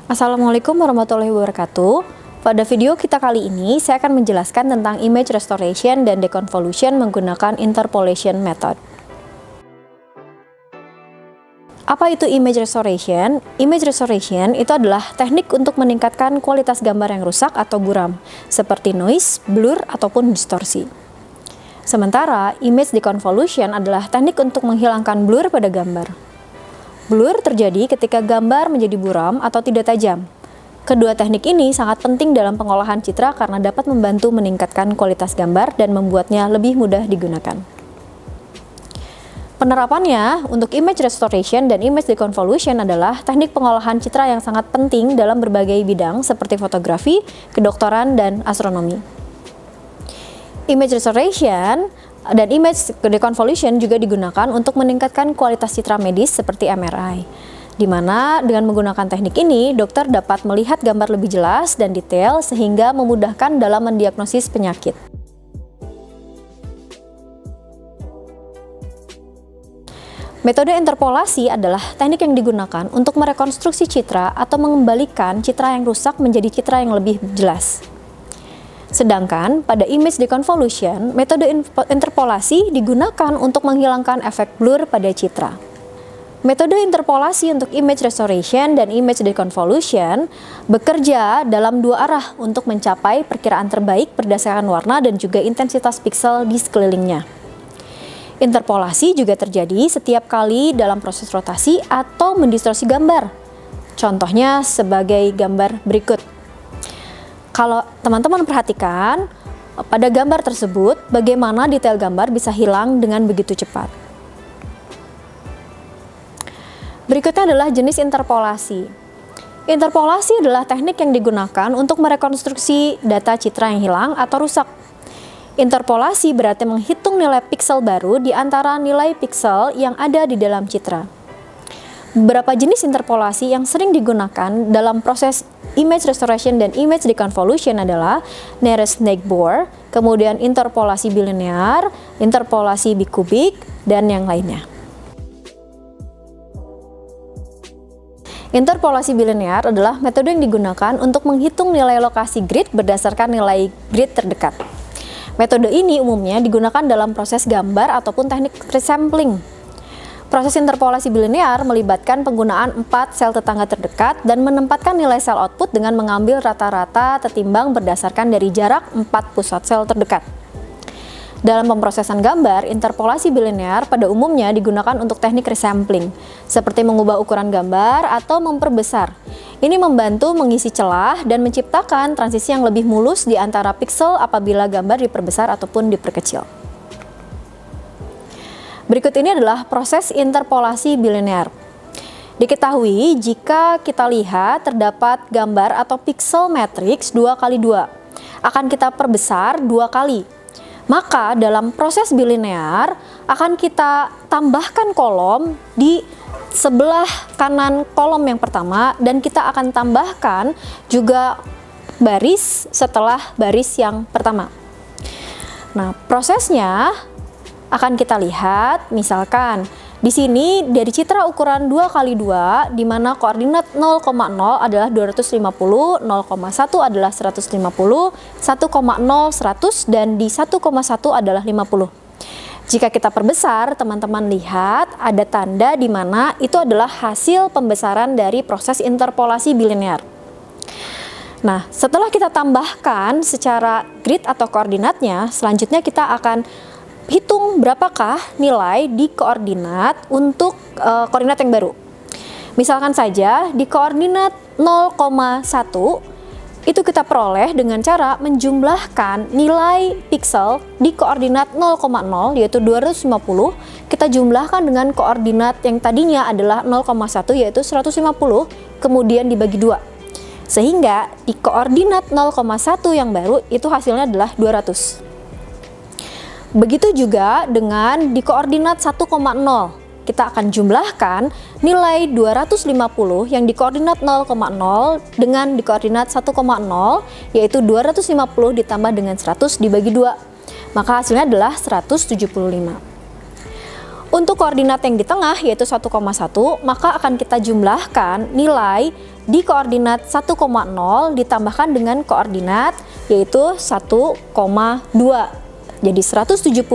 Assalamualaikum warahmatullahi wabarakatuh. Pada video kita kali ini, saya akan menjelaskan tentang image restoration dan deconvolution menggunakan interpolation method. Apa itu image restoration? Image restoration itu adalah teknik untuk meningkatkan kualitas gambar yang rusak atau buram, seperti noise, blur, ataupun distorsi. Sementara, image deconvolution adalah teknik untuk menghilangkan blur pada gambar. Blur terjadi ketika gambar menjadi buram atau tidak tajam. Kedua teknik ini sangat penting dalam pengolahan citra karena dapat membantu meningkatkan kualitas gambar dan membuatnya lebih mudah digunakan. Penerapannya untuk image restoration dan image deconvolution adalah teknik pengolahan citra yang sangat penting dalam berbagai bidang seperti fotografi, kedokteran, dan astronomi. Image restoration dan image deconvolution juga digunakan untuk meningkatkan kualitas citra medis seperti MRI, di mana dengan menggunakan teknik ini, dokter dapat melihat gambar lebih jelas dan detail sehingga memudahkan dalam mendiagnosis penyakit. Metode interpolasi adalah teknik yang digunakan untuk merekonstruksi citra atau mengembalikan citra yang rusak menjadi citra yang lebih jelas. Sedangkan pada image deconvolution, metode interpolasi digunakan untuk menghilangkan efek blur pada citra. Metode interpolasi untuk image restoration dan image deconvolution bekerja dalam dua arah untuk mencapai perkiraan terbaik berdasarkan warna dan juga intensitas piksel di sekelilingnya. Interpolasi juga terjadi setiap kali dalam proses rotasi atau mendistorsi gambar. Contohnya sebagai gambar berikut. Kalau teman-teman perhatikan, pada gambar tersebut, bagaimana detail gambar bisa hilang dengan begitu cepat. Berikutnya adalah jenis interpolasi. Interpolasi adalah teknik yang digunakan untuk merekonstruksi data citra yang hilang atau rusak. Interpolasi berarti menghitung nilai piksel baru di antara nilai piksel yang ada di dalam citra. Beberapa jenis interpolasi yang sering digunakan dalam proses image restoration dan image deconvolution adalah nearest neighbor, kemudian interpolasi bilinear, interpolasi bikubik, dan yang lainnya. Interpolasi bilinear adalah metode yang digunakan untuk menghitung nilai lokasi grid berdasarkan nilai grid terdekat. Metode ini umumnya digunakan dalam proses gambar ataupun teknik resampling. Proses interpolasi bilinear melibatkan penggunaan 4 sel tetangga terdekat dan menempatkan nilai sel output dengan mengambil rata-rata tertimbang berdasarkan dari jarak 4 pusat sel terdekat. Dalam pemrosesan gambar, interpolasi bilinear pada umumnya digunakan untuk teknik resampling, seperti mengubah ukuran gambar atau memperbesar. Ini membantu mengisi celah dan menciptakan transisi yang lebih mulus di antara piksel apabila gambar diperbesar ataupun diperkecil. Berikut ini adalah proses interpolasi bilinear. Diketahui jika kita lihat terdapat gambar atau piksel matriks 2x2 akan kita perbesar 2 kali. Maka dalam proses bilinear akan kita tambahkan kolom di sebelah kanan kolom yang pertama dan kita akan tambahkan juga baris setelah baris yang pertama. Nah, prosesnya akan kita lihat, misalkan di sini dari citra ukuran 2x2 di mana koordinat 0,0 adalah 250, 0,1 adalah 150, 1,0 100 dan di 1,1 adalah 50. Jika kita perbesar, teman-teman lihat ada tanda di mana itu adalah hasil pembesaran dari proses interpolasi bilinear. Nah, setelah kita tambahkan secara grid atau koordinatnya, selanjutnya kita akan hitung berapakah nilai di koordinat untuk koordinat yang baru. Misalkan saja di koordinat 0,1 itu kita peroleh dengan cara menjumlahkan nilai piksel di koordinat 0,0 yaitu 250, kita jumlahkan dengan koordinat yang tadinya adalah 0,1 yaitu 150, kemudian dibagi 2. Sehingga di koordinat 0,1 yang baru itu hasilnya adalah 200. Begitu juga dengan di koordinat 1,0, kita akan jumlahkan nilai 250 yang di koordinat 0,0 dengan di koordinat 1,0 yaitu 250 ditambah dengan 100 dibagi 2. Maka hasilnya adalah 175. Untuk koordinat yang di tengah yaitu 1,1, maka akan kita jumlahkan nilai di koordinat 1,0 ditambahkan dengan koordinat yaitu 1,2. Jadi 175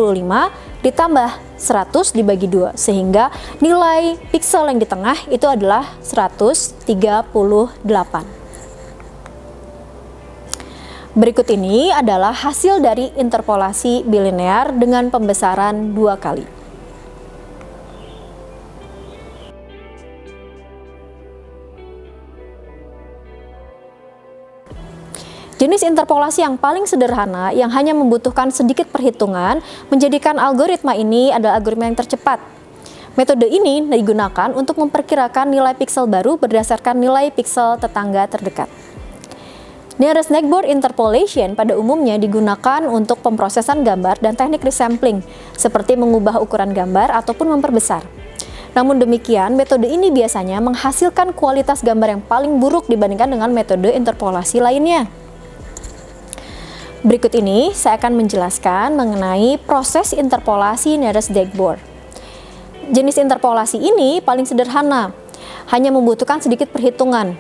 ditambah 100 dibagi 2 sehingga nilai piksel yang di tengah itu adalah 138. Berikut ini adalah hasil dari interpolasi bilinear dengan pembesaran 2 kali. Jenis interpolasi yang paling sederhana yang hanya membutuhkan sedikit perhitungan menjadikan algoritma ini adalah algoritma yang tercepat. Metode ini digunakan untuk memperkirakan nilai piksel baru berdasarkan nilai piksel tetangga terdekat. Nearest neighbor interpolation pada umumnya digunakan untuk pemrosesan gambar dan teknik resampling, seperti mengubah ukuran gambar ataupun memperbesar. Namun demikian, metode ini biasanya menghasilkan kualitas gambar yang paling buruk dibandingkan dengan metode interpolasi lainnya. Berikut ini saya akan menjelaskan mengenai proses interpolasi nearest neighbor. Jenis interpolasi ini paling sederhana, hanya membutuhkan sedikit perhitungan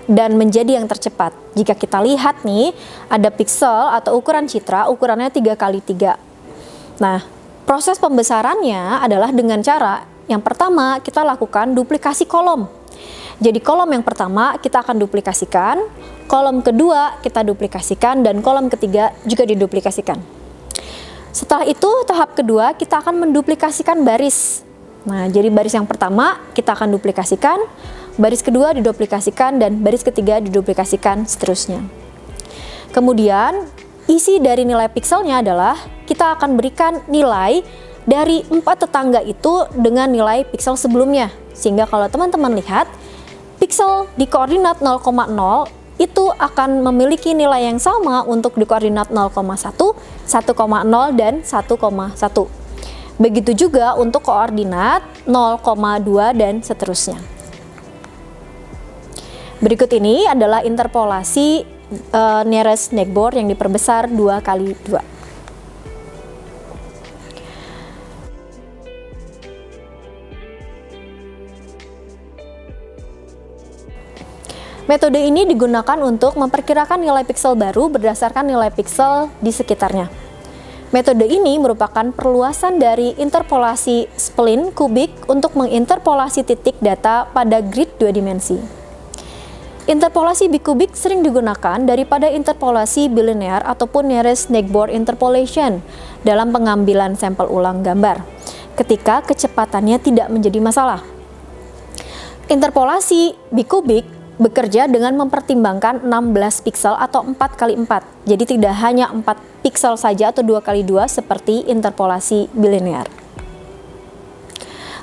dan menjadi yang tercepat. Jika kita lihat nih, ada piksel atau ukuran citra, ukurannya 3x3. Nah, proses pembesarannya adalah dengan cara yang pertama kita lakukan duplikasi kolom. Jadi kolom yang pertama kita akan duplikasikan, kolom kedua kita duplikasikan, dan kolom ketiga juga diduplikasikan. Setelah itu tahap kedua kita akan menduplikasikan baris. Nah, jadi baris yang pertama kita akan duplikasikan, baris kedua diduplikasikan, dan baris ketiga diduplikasikan seterusnya. Kemudian isi dari nilai pikselnya adalah kita akan berikan nilai dari 4 tetangga itu dengan nilai piksel sebelumnya. Sehingga kalau teman-teman lihat, piksel di koordinat 0,0 itu akan memiliki nilai yang sama untuk di koordinat 0,1, 1,0, dan 1,1. Begitu juga untuk koordinat 0,2 dan seterusnya. Berikut ini adalah interpolasi nearest neighbor yang diperbesar 2x2. Metode ini digunakan untuk memperkirakan nilai piksel baru berdasarkan nilai piksel di sekitarnya. Metode ini merupakan perluasan dari interpolasi spline kubik untuk menginterpolasi titik data pada grid 2 dimensi. Interpolasi bikubik sering digunakan daripada interpolasi bilinear ataupun nearest neighbor interpolation dalam pengambilan sampel ulang gambar, ketika kecepatannya tidak menjadi masalah. Interpolasi bikubik bekerja dengan mempertimbangkan 16 piksel atau 4x4. Jadi tidak hanya 4 piksel saja atau 2x2 seperti interpolasi bilinear.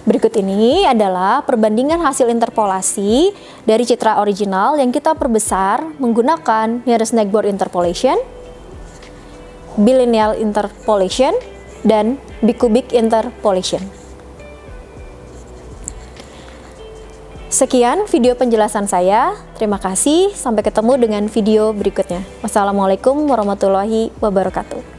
Berikut ini adalah perbandingan hasil interpolasi dari citra original yang kita perbesar menggunakan nearest neighbor interpolation, bilinear interpolation, dan bikubic interpolation. Sekian video penjelasan saya. Terima kasih. Sampai ketemu dengan video berikutnya. Wassalamualaikum warahmatullahi wabarakatuh.